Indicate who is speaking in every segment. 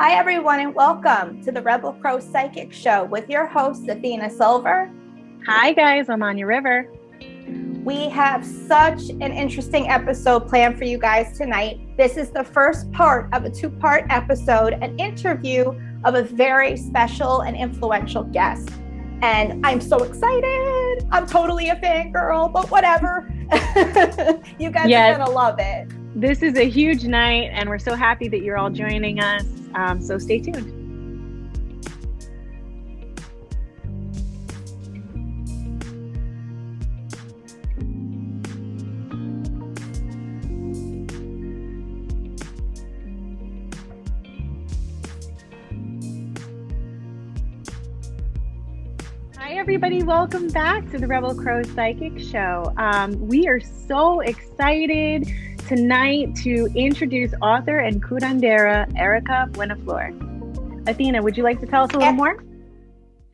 Speaker 1: Hi, everyone, and welcome to the Rebel Crow Psychic Show with your host, Athena Silver.
Speaker 2: Hi, guys. I'm Anya River.
Speaker 1: We have such an interesting episode planned for you guys tonight. This is the first part of a two-part episode, an interview of a very special and influential guest. And I'm so excited. I'm totally a fangirl, but whatever. You guys are going to love it.
Speaker 2: This is a huge night, and we're so happy that you're all joining us. So stay tuned. Hi, everybody. Welcome back to the Rebel Crow Psychic Show. We are so excited tonight to introduce author and curandera Erika Buenaflor. Athena, would you like to tell us a little more?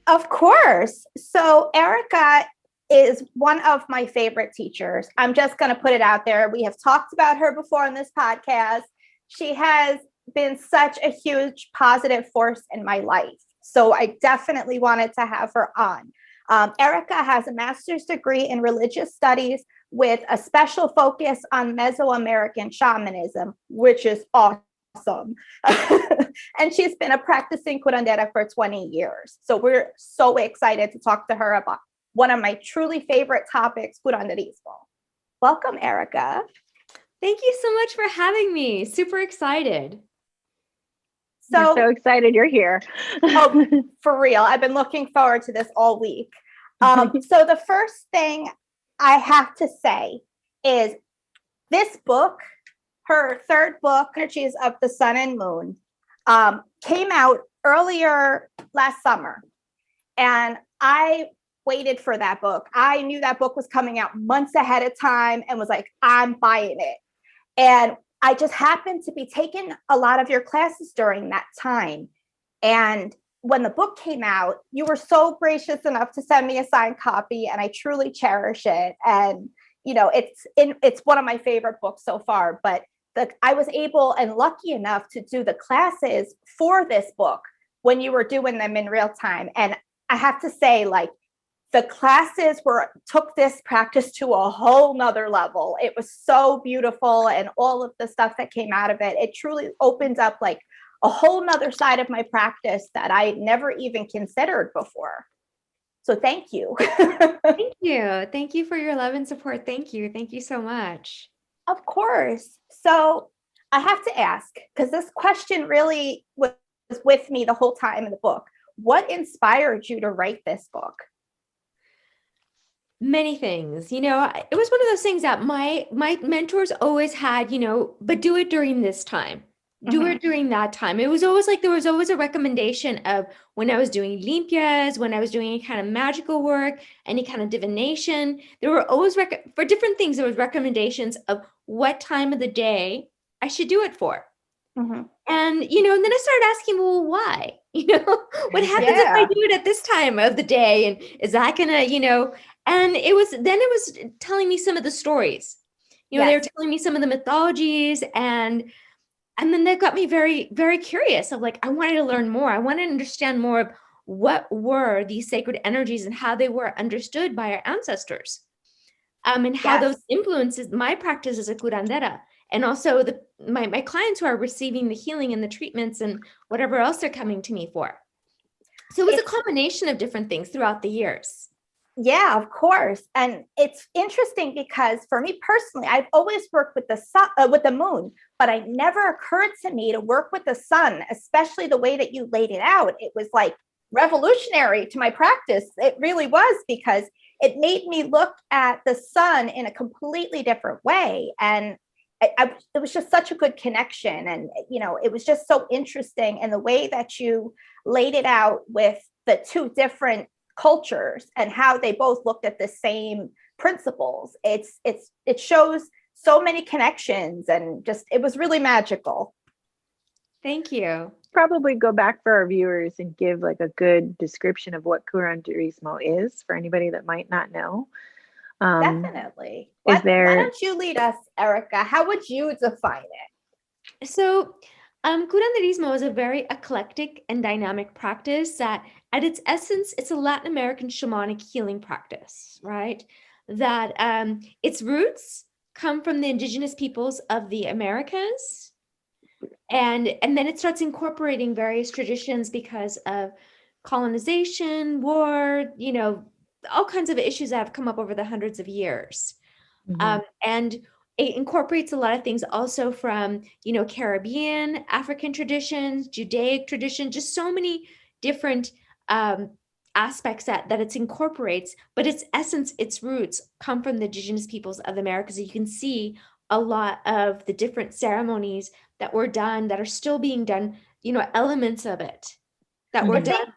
Speaker 1: Of course. So Erika is one of my favorite teachers. I'm just going to put it out there. We have talked about her before on this podcast. She has been such a huge positive force in my life. So I definitely wanted to have her on. Erika has a master's degree in religious studies with a special focus on Meso-American shamanism, which is awesome. And she's been a practicing curandera for 20 years. So we're so excited to talk to her about one of my truly favorite topics, curanderismo. Welcome, Erika.
Speaker 3: Thank you so much for having me. Super excited.
Speaker 2: We're so excited you're here.
Speaker 1: Oh, for real. I've been looking forward to this all week. So the first thing I have to say is this book, her third book, Energies of the Sun and Moon, came out earlier last summer. And I waited for that book. I knew that book was coming out months ahead of time and was like, I'm buying it. And I just happened to be taking a lot of your classes during that time. And when the book came out, you were so gracious enough to send me a signed copy, and I truly cherish it. And, you know, it's one of my favorite books so far, but I was able and lucky enough to do the classes for this book when you were doing them in real time. And I have to say, like, the classes took this practice to a whole nother level. It was so beautiful, and all of the stuff that came out of it, it truly opened up like a whole nother side of my practice that I never even considered before. So thank you.
Speaker 3: Thank you. Thank you for your love and support. Thank you. Thank you so much.
Speaker 1: Of course. So I have to ask, because this question really was with me the whole time in the book. What inspired you to write this book?
Speaker 3: Many things. You know, it was one of those things that my mentors always had, you know, but do it during this time. Do it during that time. It was always like there was always a recommendation of when I was doing limpias, when I was doing any kind of magical work, any kind of divination. There were always for different things. There was recommendations of what time of the day I should do it for. And, you know, and then I started asking, well, why? You know, what happens if I do it at this time of the day? And is that gonna, you know? And it was telling me some of the stories. You know, they were telling me some of the mythologies, and then that got me very, very curious of like, I wanted to learn more. I wanted to understand more of what were these sacred energies and how they were understood by our ancestors. And how those influences my practice as a curandera, and also my clients who are receiving the healing and the treatments and whatever else they're coming to me for. So it was a combination of different things throughout the years.
Speaker 1: Yeah, of course. And it's interesting because for me personally, I've always worked with the sun, with the moon, but it never occurred to me to work with the sun, especially the way that you laid it out. It was like revolutionary to my practice. It really was, because it made me look at the sun in a completely different way. And it was just such a good connection. And, you know, it was just so interesting. And the way that you laid it out with the two different cultures and how they both looked at the same principles. It shows so many connections, and just, it was really magical.
Speaker 3: Thank you.
Speaker 2: Probably go back for our viewers and give like a good description of what curanderismo is for anybody that might not know.
Speaker 1: Definitely. Why don't you lead us, Erika? How would you define it?
Speaker 3: So Curanderismo is a very eclectic and dynamic practice that, at its essence, it's a Latin American shamanic healing practice, right? That its roots come from the indigenous peoples of the Americas, and then it starts incorporating various traditions because of colonization, war, all kinds of issues that have come up over the hundreds of years. And it incorporates a lot of things also from, Caribbean, African traditions, Judaic tradition, just so many different aspects that it incorporates, but its essence, its roots come from the indigenous peoples of the Americas. You can see a lot of the different ceremonies that were done, that are still being done, elements of it that were done.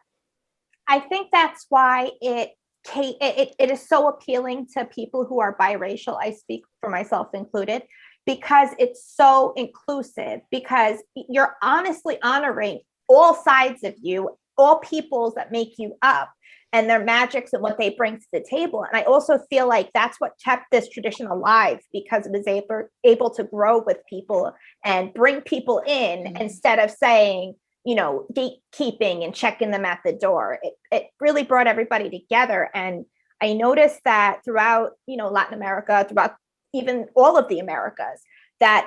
Speaker 1: I think that's why it is so appealing to people who are biracial. I speak for myself included, because it's so inclusive, because you're honestly honoring all sides of you, all peoples that make you up, and their magics and what they bring to the table. And I also feel like that's what kept this tradition alive, because it was able to grow with people and bring people in instead of saying, gatekeeping and checking them at the door. It really brought everybody together. And I noticed that throughout, Latin America, throughout even all of the Americas, that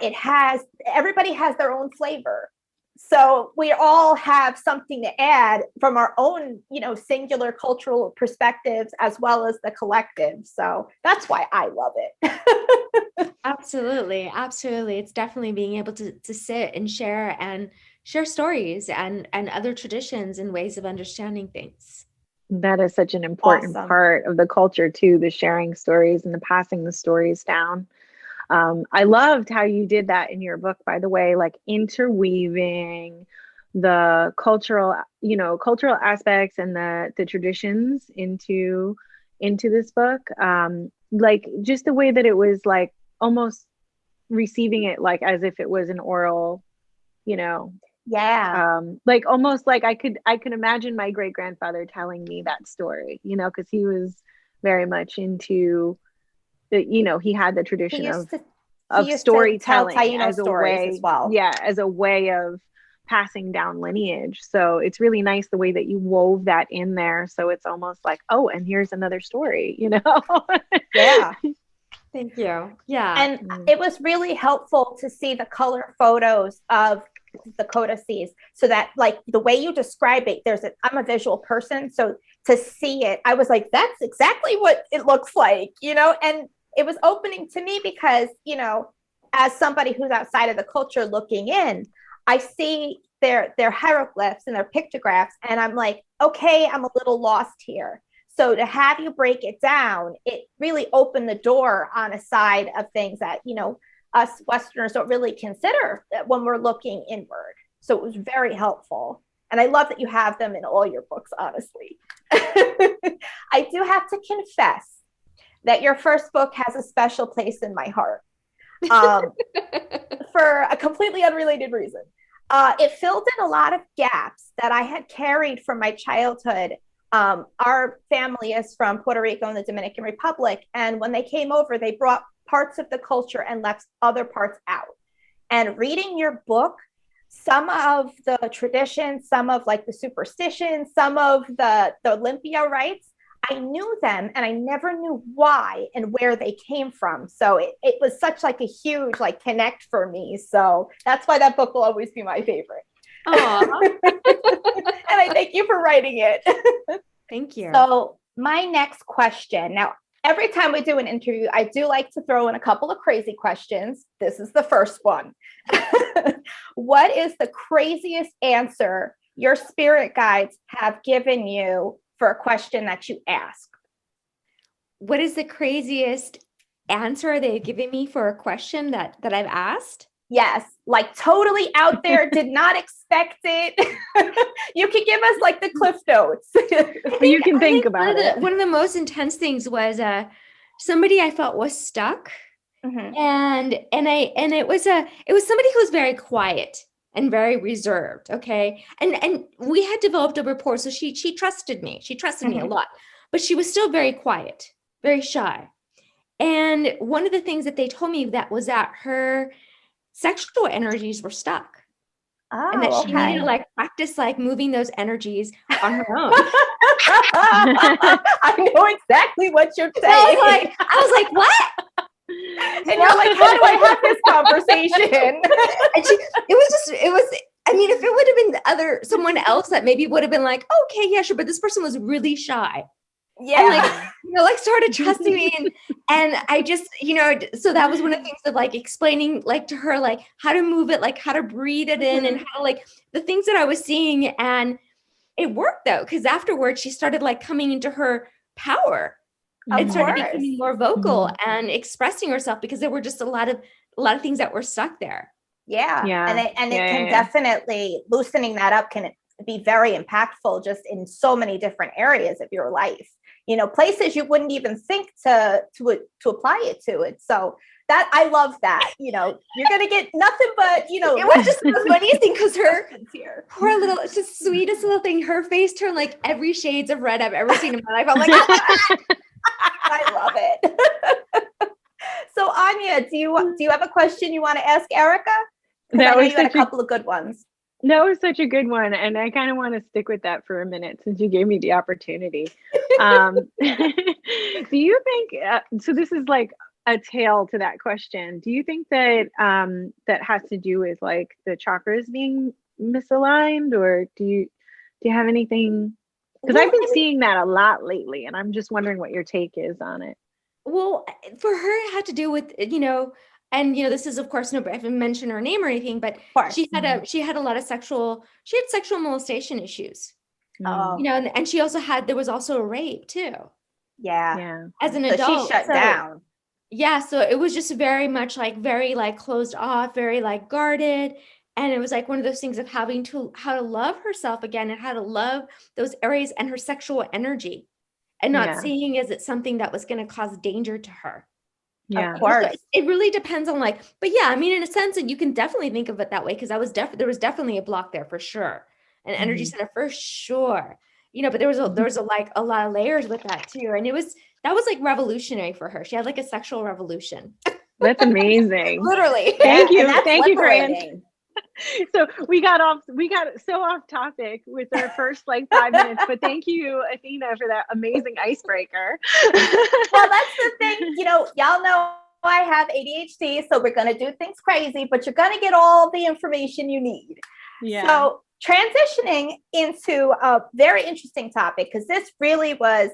Speaker 1: everybody has their own flavor. So we all have something to add from our own, singular cultural perspectives, as well as the collective. So that's why I love it.
Speaker 3: Absolutely. Absolutely. It's definitely being able to sit and share stories and other traditions and ways of understanding things.
Speaker 2: That is such an important part of the culture too, the sharing stories and the passing the stories down. I loved how you did that in your book, by the way, like interweaving the cultural aspects and the traditions into this book. Like just the way that it was like almost receiving it like as if it was an oral, like almost like I could imagine my great grandfather telling me that story, because he was very much into he had the tradition of storytelling as a way as well. Yeah, as a way of passing down lineage. So it's really nice the way that you wove that in there. So it's almost like, oh, and here's another story,
Speaker 1: Yeah.
Speaker 3: Thank you. Yeah.
Speaker 1: And it was really helpful to see the color photos of the codices, so that like the way you describe it, I'm a visual person. So to see it, I was like, that's exactly what it looks like, and it was opening to me because, as somebody who's outside of the culture looking in, I see their hieroglyphs and their pictographs, and I'm like, okay, I'm a little lost here. So to have you break it down, it really opened the door on a side of things that, us Westerners don't really consider when we're looking inward. So it was very helpful. And I love that you have them in all your books, honestly. I do have to confess that your first book has a special place in my heart, for a completely unrelated reason. It filled in a lot of gaps that I had carried from my childhood. Our family is from Puerto Rico and the Dominican Republic. And when they came over, they brought parts of the culture and left other parts out. And reading your book, some of the traditions, some of like the superstitions, some of the Olympia rites, I knew them and I never knew why and where they came from. So it was such like a huge like connect for me. So that's why that book will always be my favorite. And I thank you for writing it.
Speaker 3: Thank you.
Speaker 1: So my next question. Now, every time we do an interview, I do like to throw in a couple of crazy questions. This is the first one. What is the craziest answer your spirit guides have given you for a question that you ask?
Speaker 3: What is the craziest answer they've given me for a question that I've asked?
Speaker 1: Yes, like totally out there, did not expect it. You can give us like the cliff notes.
Speaker 2: You can think about it.
Speaker 3: One of the most intense things was somebody I felt was stuck. Mm-hmm. And it was somebody who was very quiet and very reserved. Okay. And we had developed a rapport. So she trusted me. She trusted me a lot, but she was still very quiet, very shy. And one of the things that they told me that was that her sexual energies were stuck. and that
Speaker 1: Oh,
Speaker 3: she needed to
Speaker 1: okay.
Speaker 3: like practice like moving those energies on her own.
Speaker 1: I know exactly what you're
Speaker 3: So I
Speaker 1: saying.
Speaker 3: was like, what?
Speaker 1: And you're like, how do I have this conversation?
Speaker 3: And I mean, if it would have been someone else that maybe would have been like, okay, yeah, sure. But this person was really shy.
Speaker 1: Yeah.
Speaker 3: And like, like started trusting me. And I just, so that was one of the things of like explaining like to her, like how to move it, like how to breathe it in and how like the things that I was seeing. And it worked though, because afterwards she started like coming into her power and started becoming more vocal and expressing herself, because there were just a lot of things that were stuck there.
Speaker 1: Yeah. And it can definitely, loosening that up can be very impactful just in so many different areas of your life, places you wouldn't even think to apply it to it. So that, I love that, you're going to get nothing but, it
Speaker 3: was just the funniest thing, because her poor little, it's just sweetest little thing. Her face turned like every shades of red I've ever seen in my life. I'm like, oh,
Speaker 1: I love it. So Anya, do you have a question you want to ask Erika? Because I know you had a couple of good ones.
Speaker 2: That was such a good one. And I kind of want to stick with that for a minute since you gave me the opportunity. Do you think, so this is like a tail to that question. Do you think that that has to do with like the chakras being misaligned, or do you have anything? Because I've been seeing that a lot lately, and I'm just wondering what your take is on it.
Speaker 3: Well, for her, it had to do with, and this is of course, no, I haven't mentioned her name or anything, but she had a lot of sexual molestation issues. And she also there was also a rape too.
Speaker 1: Yeah.
Speaker 3: As an adult.
Speaker 1: She shut down.
Speaker 3: Yeah. So it was just very much like very like closed off, very like guarded. And it was like one of those things of how to love herself again and how to love those areas and her sexual energy, and not seeing as it's something that was going to cause danger to her.
Speaker 1: Yeah, of course.
Speaker 3: So it really depends on like, but yeah, I mean, in a sense, and you can definitely think of it that way, because there was definitely a block there for sure, an energy center for sure. But there was like a lot of layers with that too, and that was like revolutionary for her. She had like a sexual revolution.
Speaker 2: That's amazing.
Speaker 3: Literally.
Speaker 2: Thank you, Grant. So we got so off topic with our first like 5 minutes, but thank you, Athena, for that amazing icebreaker.
Speaker 1: Well, that's the thing, y'all know I have ADHD, so we're going to do things crazy, but you're going to get all the information you need. Yeah. So transitioning into a very interesting topic, because this really was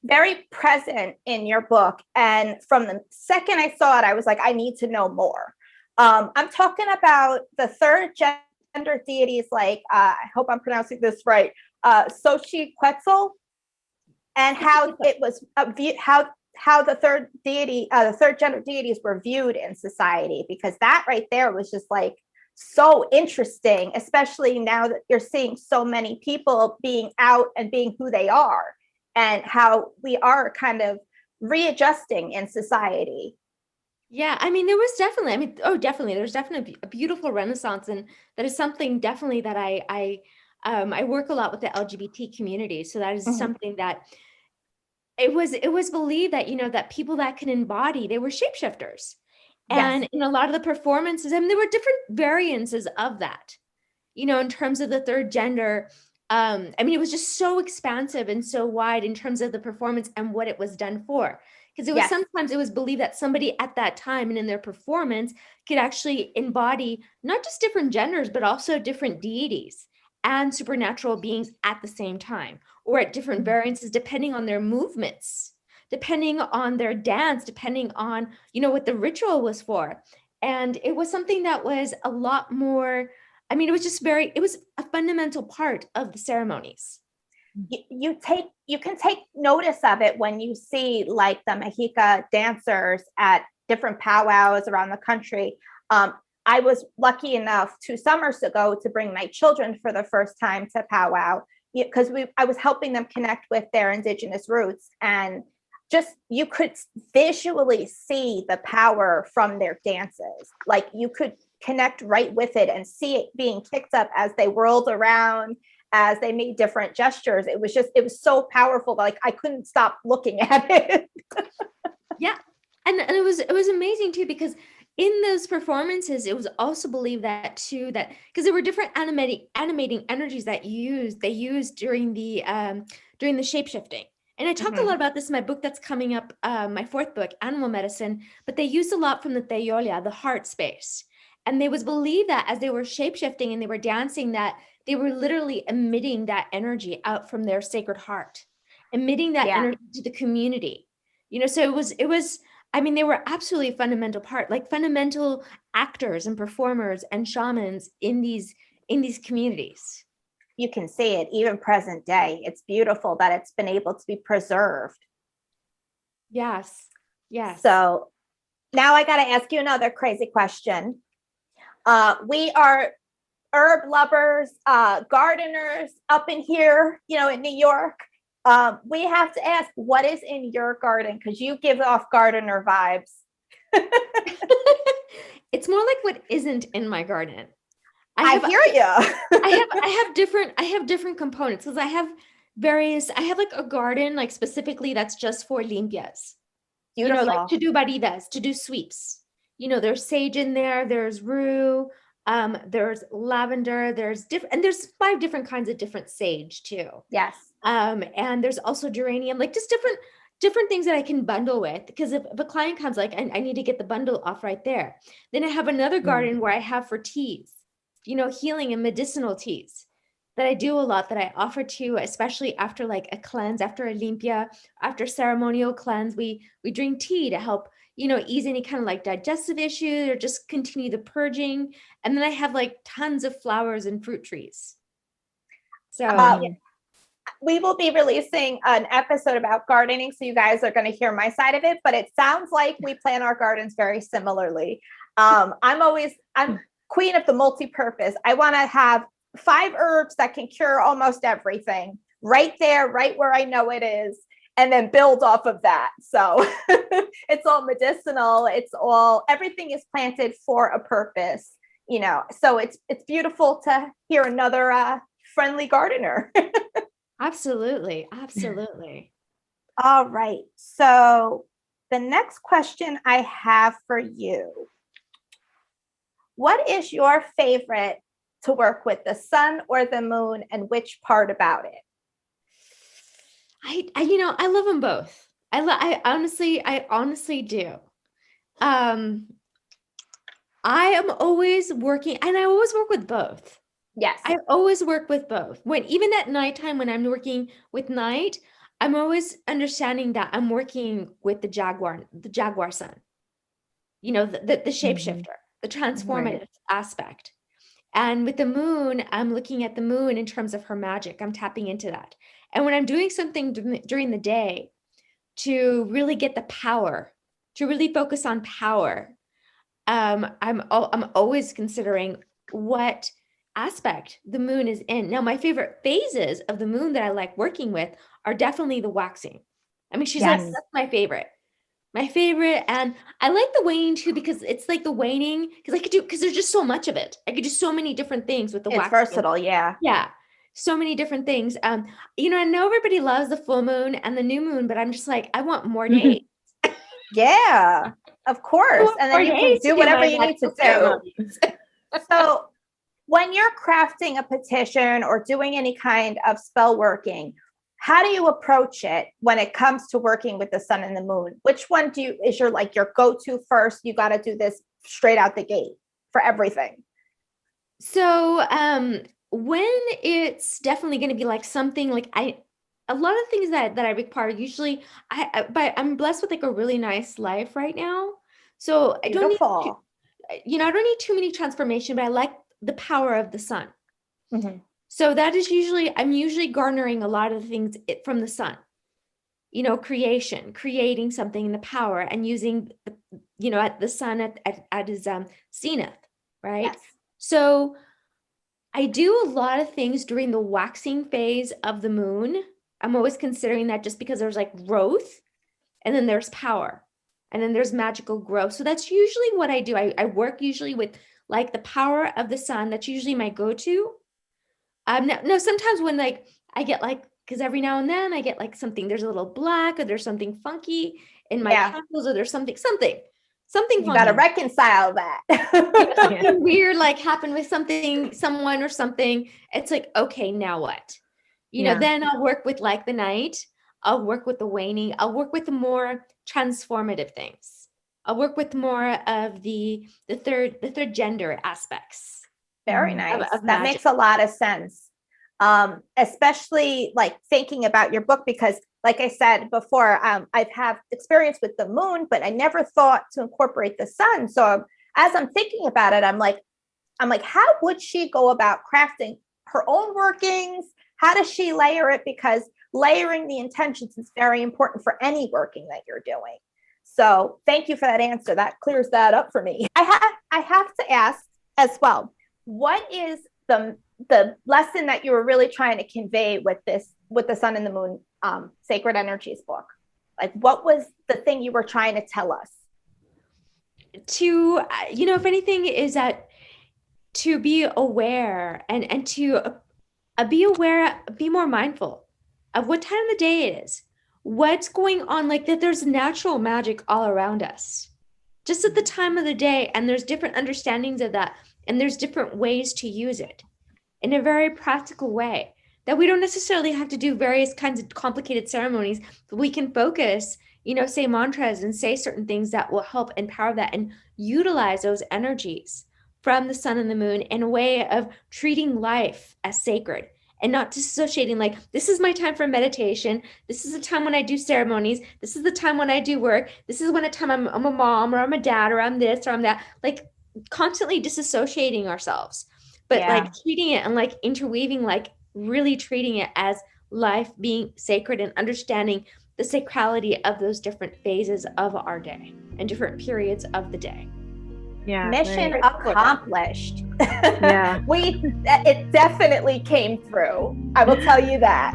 Speaker 1: very present in your book. And from the second I saw it, I was like, I need to know more. I'm talking about the third gender deities, like I hope I'm pronouncing this right, Xochiquetzal, and how it was how the third deity, the third gender deities were viewed in society, because that right there was just like so interesting, especially now that you're seeing so many people being out and being who they are, and how we are kind of readjusting in society.
Speaker 3: Yeah, I mean, there's definitely a beautiful renaissance, and that is something definitely that I work a lot with the LGBT community. So that is something that it was believed that, that people that can embody, they were shapeshifters. And in a lot of the performances, I mean, there were different variances of that, in terms of the third gender. I mean, it was just so expansive and so wide in terms of the performance and what it was done for. Because sometimes it was believed that somebody at that time and in their performance could actually embody not just different genders, but also different deities and supernatural beings at the same time, or at different variances, depending on their movements, depending on their dance, depending on, what the ritual was for. And it was something that was a lot more, I mean, it was a fundamental part of the ceremonies.
Speaker 1: You can take notice of it when you see like the Mexica dancers at different powwows around the country. I was lucky enough 2 summers ago to bring my children for the first time to powwow, because I was helping them connect with their indigenous roots, and just you could visually see the power from their dances. Like you could connect right with it and see it being kicked up as they whirled around, as they made different gestures. It was so powerful. Like I couldn't stop looking at it.
Speaker 3: Yeah. And it was amazing too, because in those performances, it was also believed that too, that because there were different animating energies that they used during the shape shifting. And I talk a lot about this in my book that's coming up, my fourth book, Animal Medicine, but they used a lot from the Theolia, the heart space. And it was believed that as they were shape shifting and they were dancing, that they were literally emitting that energy out from their sacred heart, emitting that energy to the community. So it was, I mean, they were absolutely a fundamental part, like fundamental actors and performers and shamans in these communities.
Speaker 1: You can see it even present day. It's beautiful that it's been able to be preserved.
Speaker 3: Yes. Yes.
Speaker 1: So now I got to ask you another crazy question. We are herb lovers, gardeners up in here, in New York. We have to ask, what is in your garden? Because you give off gardener vibes.
Speaker 3: It's more like what isn't in my garden.
Speaker 1: I hear you.
Speaker 3: I have different components because I have like a garden, like specifically that's just for limpias.
Speaker 1: Beautiful.
Speaker 3: Like to do barridas, to do sweeps. There's sage in there, there's rue, there's lavender, there's 5 different kinds of different sage too.
Speaker 1: Yes.
Speaker 3: And there's also geranium, like just different things that I can bundle with, because if a client comes, like I need to get the bundle off right there. Then I have another garden where I have for teas, healing and medicinal teas that I do a lot, that I offer to, especially after like a cleanse, after a limpia, after ceremonial cleanse, we drink tea to help, ease any kind of like digestive issues or just continue the purging. And then I have like tons of flowers and fruit trees. So
Speaker 1: we will be releasing an episode about gardening, so you guys are going to hear my side of it, but it sounds like we plan our gardens very similarly. I'm queen of the multi-purpose. I want to have 5 herbs that can cure almost everything right there, right where I know it is, and then build off of that. So it's all medicinal. Everything is planted for a purpose, so it's beautiful to hear another friendly gardener.
Speaker 3: Absolutely.
Speaker 1: All right. So the next question I have for you, what is your favorite to work with, the sun or the moon, and which part about it?
Speaker 3: I love them both. I honestly do. I am always working, and I always work with both.
Speaker 1: Yes.
Speaker 3: I always work with both. Even at nighttime, when I'm working with night, I'm always understanding that I'm working with the jaguar sun, the shapeshifter, the transformative aspect. And with the moon, I'm looking at the moon in terms of her magic. I'm tapping into that. And when I'm doing something during the day to really get the power, to really focus on power, I'm always considering what aspect the moon is in. Now, my favorite phases of the moon that I like working with are definitely the waxing. I mean, she's like, that's my favorite. And I like the waning too, because it's like the waning, because there's just so much of it. I could do so many different things with the waxing.
Speaker 1: It's versatile. Yeah.
Speaker 3: So many different things. I know everybody loves the full moon and the new moon, but I'm just like, I want more days.
Speaker 1: Yeah, of course. And then you can do whatever you need to do. So when you're crafting a petition or doing any kind of spell working, how do you approach it when it comes to working with the sun and the moon? Which one is your go-to first? You got to do this straight out the gate for everything.
Speaker 3: So when it's definitely going to be like something like a lot of things that I require, usually I'm blessed with like a really nice life right now. So I don't need too many transformation, but I like the power of the sun. Mm-hmm. So that is I'm usually garnering a lot of the things from the sun, creating something in the power, and using, at the sun at his zenith, right? Yes. So I do a lot of things during the waxing phase of the moon. I'm always considering that, just because there's like growth, and then there's power, and then there's magical growth. So that's usually what I do. I work usually with like the power of the sun. That's usually my go-to. No, sometimes when like I get like, because every now and then I get like something, there's a little black, or there's something funky in my candles, or there's something. something
Speaker 1: You got to
Speaker 3: funky.
Speaker 1: reconcile that.
Speaker 3: Something weird like happened with someone or something. It's like, okay, now what? Then I'll work with like the night. I'll work with the waning. I'll work with the more transformative things. I'll work with more of the third gender aspects.
Speaker 1: Very nice.
Speaker 3: Of
Speaker 1: That
Speaker 3: magic.
Speaker 1: makes a lot of sense. Especially like thinking about your book, because like I said before, I've had experience with the moon, but I never thought to incorporate the sun. So as I'm thinking about it, I'm like, how would she go about crafting her own workings? How does she layer it? Because layering the intentions is very important for any working that you're doing. So thank you for that answer. That clears that up for me. I have to ask as well, what is the lesson that you were really trying to convey with the Sun and the Moon Sacred Energies book? Like, what was the thing you were trying to tell us?
Speaker 3: To, if anything, is that to be aware and to be aware, be more mindful of what time of the day it is, what's going on, like that there's natural magic all around us, just at the time of the day. And there's different understandings of that. And there's different ways to use it in a very practical way, that we don't necessarily have to do various kinds of complicated ceremonies, but we can focus, say mantras and say certain things that will help empower that and utilize those energies from the sun and the moon in a way of treating life as sacred and not disassociating, like, this is my time for meditation. This is the time when I do ceremonies. This is the time when I do work. This is when a time I'm a mom or I'm a dad or I'm this or I'm that, like constantly disassociating ourselves, but like treating it and like interweaving, like really treating it as life being sacred and understanding the sacrality of those different phases of our day and different periods of the day.
Speaker 2: Yeah.
Speaker 1: Mission accomplished.
Speaker 2: Yeah.
Speaker 1: It definitely came through. I will tell you that.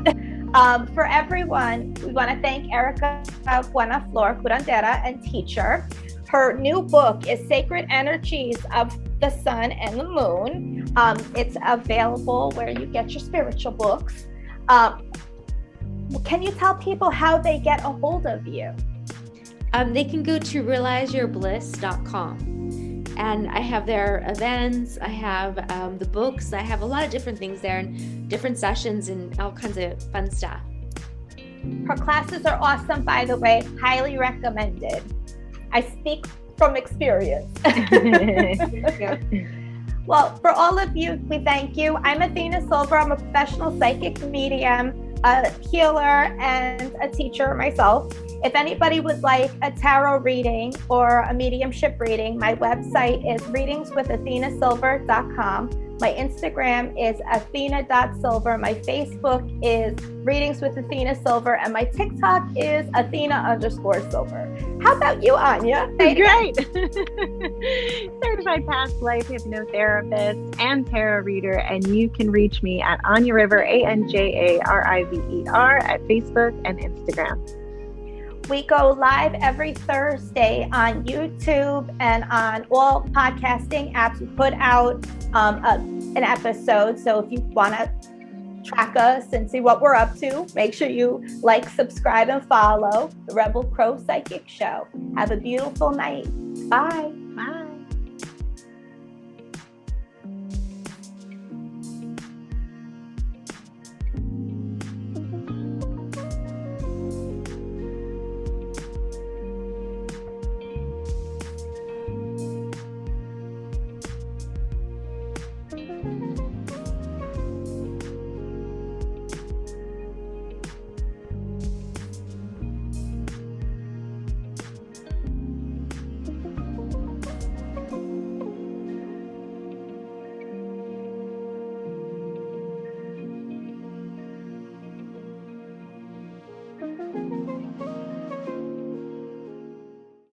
Speaker 1: For everyone, we want to thank Erika Buenaflor, Curandera and teacher. Her new book is Sacred Energies of the Sun and the Moon. It's available where you get your spiritual books. Can you tell people how they get a hold of you?
Speaker 3: They can go to realizeyourbliss.com. And I have their events, I have the books, I have a lot of different things there and different sessions and all kinds of fun stuff.
Speaker 1: Her classes are awesome, by the way, highly recommended. I speak from experience.
Speaker 2: Yeah.
Speaker 1: Well, for all of you, we thank you. I'm Athena Silver. I'm a professional psychic medium, a healer, and a teacher myself. If anybody would like a tarot reading or a mediumship reading, my website is readingswithathenasilver.com. My Instagram is athena.silver. My Facebook is Readings with Athena Silver. And my TikTok is Athena_silver. How about you, Anya?
Speaker 2: Great. Certified past life hypnotherapist and tarot reader. And you can reach me at Anya River, ANJARIVER, at Facebook and Instagram.
Speaker 1: We go live every Thursday on YouTube and on all podcasting apps. We put out an episode. So if you want to track us and see what we're up to, make sure you like, subscribe, and follow the Rebel Crow Psychic Show. Have a beautiful night. Bye.